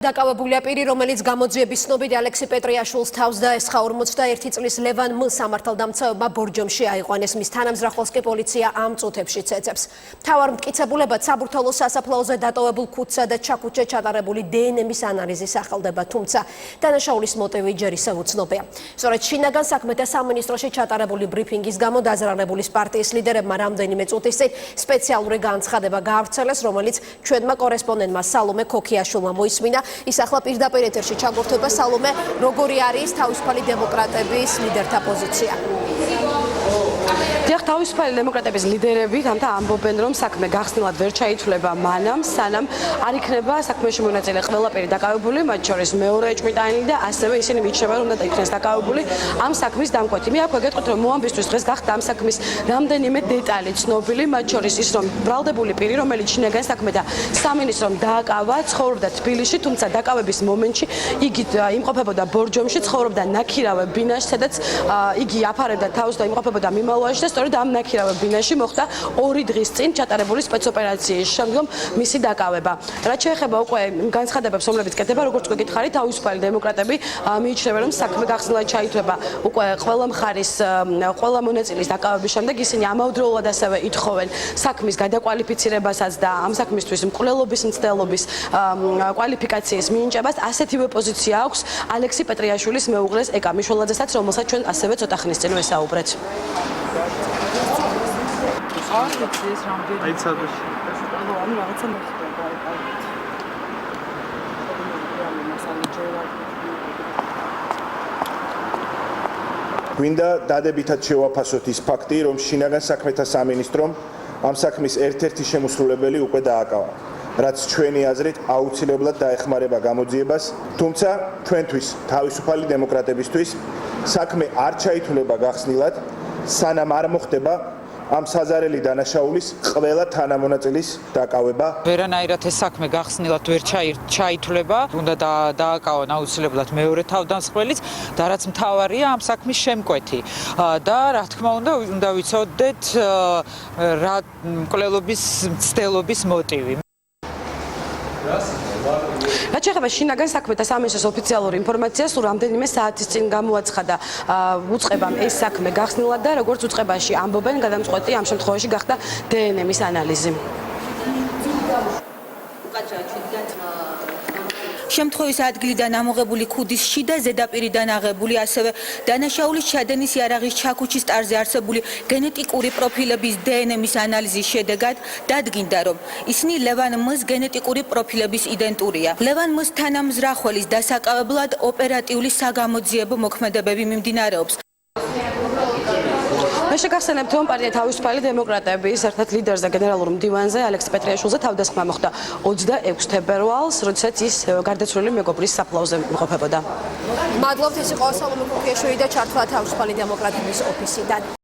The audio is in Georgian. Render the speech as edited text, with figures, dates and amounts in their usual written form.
Დაკავებულია პირი, რომელიც გამოძიების ცნობით ალექსი პეტრიაშვილს თავს დაესხა 41 წლის ლევან მ სამართალდამცავებმა ბორჯომში აიყვანეს. მის თანამზრახველს კი პოლიცია ამ წუთებში ცეცებს. მთავარ მტკიცებულებად საბურთალოს სასაფლაოზე დატოვებულ ქუდსა და ჩაქუჩზე ჩატარებული დნმ-ის ანალიზი სახელდება, თუმცა დანაშაულის მოტივი ჯერ ისევ უცნობია. სწორედ შინაგან საქმეთა სამინისტროში ჩატარებული ბრიფინგის გამო დაზრალებულის პარტიის ლიდერებმა რამდენიმე წუთის წინ სპეციალური განცხადება გაავრცელეს, რომელიც ჩვენმა კორესპონდენტმა სალომე ქოქიაშვილმა მოისმინა. ის ახლა პირდაპირ ეთერში ჩაგორთვება. სალომე, როგორი არის თავისუფალი დემოკრატების ლიდერთა პოზიცია? თავისუფალი დემოკრატების ლიდერები თამთა ამბობენ, რომ საქმე გახსნილად ვერ ჩაითვლება მანამ, სანამ არ იქნება საქმეში მონაწილე ყველაფერი დაკავებული, მათ შორის მეორე ეჭვმიტანილი და ასევე ისინი მიიჩნევა, რომ უნდა იქნეს დაკავებული ამ საქმის დამკვეთი. მე აქვე გეტყვით, რომ მოამბისთვის დღეს გახდა ამ საქმის რამდენიმე დეტალი ცნობილი, მათ შორის ის, რომ ბრალდებული პირი, რომელიც შინაგან საქმეთა სამინისტრომ დააკავა, ცხოვრობდა თბილისში, თუმცა დაკავების მომენტში იგი იმყოფებოდა ბორჯომში, ცხოვრობდა ნაქირავე ბინაში, სადაც იგი აფარებდა თავს და იმყოფებოდა მიმალვაში და სწორედ ამ ნაქირავე ბინაში მოხდა 2 დღის წინ ჩატარებული სპეცოპერაციის შემდგომ მისი დაკავება. რაც შეეხება უკვე განცხადებებს, რომლებიც კეთდება, როგორც გითხარით, თავისუფალი დემოკრატები მიიჩნევა, რომ საქმე გახსნილად ჩაითვლება უკვე ყველა მხარის, ყველა მონაწილის დაკავების შემდეგ. ისინი ამავდროულად ასევე ითხოვენ საქმის გადაკვალიფიცირებასაც და ამ საქმისთვის მკვლელობის მცდელობის კვალიფიკაციის მინიჭებას. ასეთივე პოზიცია აქვს ალექსი პეტრიაშვილის მეუღლეს ეკა მიშველაძესაც, რომელსაც ჩვენ ასევე ცოტა ხნის წინ ვესაუბრეთ. გვინდა დადებითად შევაფასოთ ის ფაქტი, რომ შინაგან საქმეთა სამინისტრომ ამ საქმის ერთ-ერთი შემოსრულებელი უკვე დააკავა, რაც ჩვენი აზრით აუცილებლად დაეხმარება გამოძიებას, თუმცა ჩვენთვის, თავისუფალი დემოკრატებისთვის, საქმე არ ჩაითვლება გახსნილად, სანამ არ მოხდება ამ საზარელი დანაშაულის ყველა თანამონაწილის დაკავება. ვერანაირად ეს საქმე გახსნილად ვერ ჩაითვლება, უნდა დააკავონ აუცილებლად მეორე თავდამსხმელიც და რაც მთავარია ამ საქმის შემკვეთი. და რა თქმა უნდა ვიცოდეთ რა მკვლელობის მცდელობის მოტივი. რაც შეეხება შინაგან საქმეთა სამინისტროს ოფიციალურ ინფორმაციას, რამდენიმე საათის წინ გამოაცხადა უწყებამ ეს საქმე გახსნილად და როგორც უწყებაში ამბობენ, გადამწყვეტი ამ შემთხვევაში გახდა დნმ-ის ანალიზი. შემთხვევის ადგილიდან ამოღებული ქუდის შიდა ზედაპირიდან აღებული, ასევე დანაშაულის ჩადენის იარაღის ჩაქუჩის ტარზე არსებული გენეტიკური პროფილების დნმ-ის ანალიზის შედეგად დადგინდა, რომ ისინი ლევან მ-ს გენეტიკური პროფილების იდენტურია. ლევან მ-ს თანამზრახველის დასაკავებლად ოპერატიული საგამოძიებო მოქმედებები მიმდინარეობს. მე შეგახსენებთ, რომ პარტია თავისუფალი დემოკრატების ერთ-ერთ ლიდერზე, გენერალურ მდივანზე, ალექსი პეტრიაშვილზე თავდასხმა მოხდა 26 თებერვალს, როდესაც ის გარდაცვლილი მეგობრის საფლავზე იმყოფებოდა. მადლობთ, ეს იყო სალომე ქოქიაშვილი და ჩართვა თავისუფალი დემოკრატების ოფისიდან.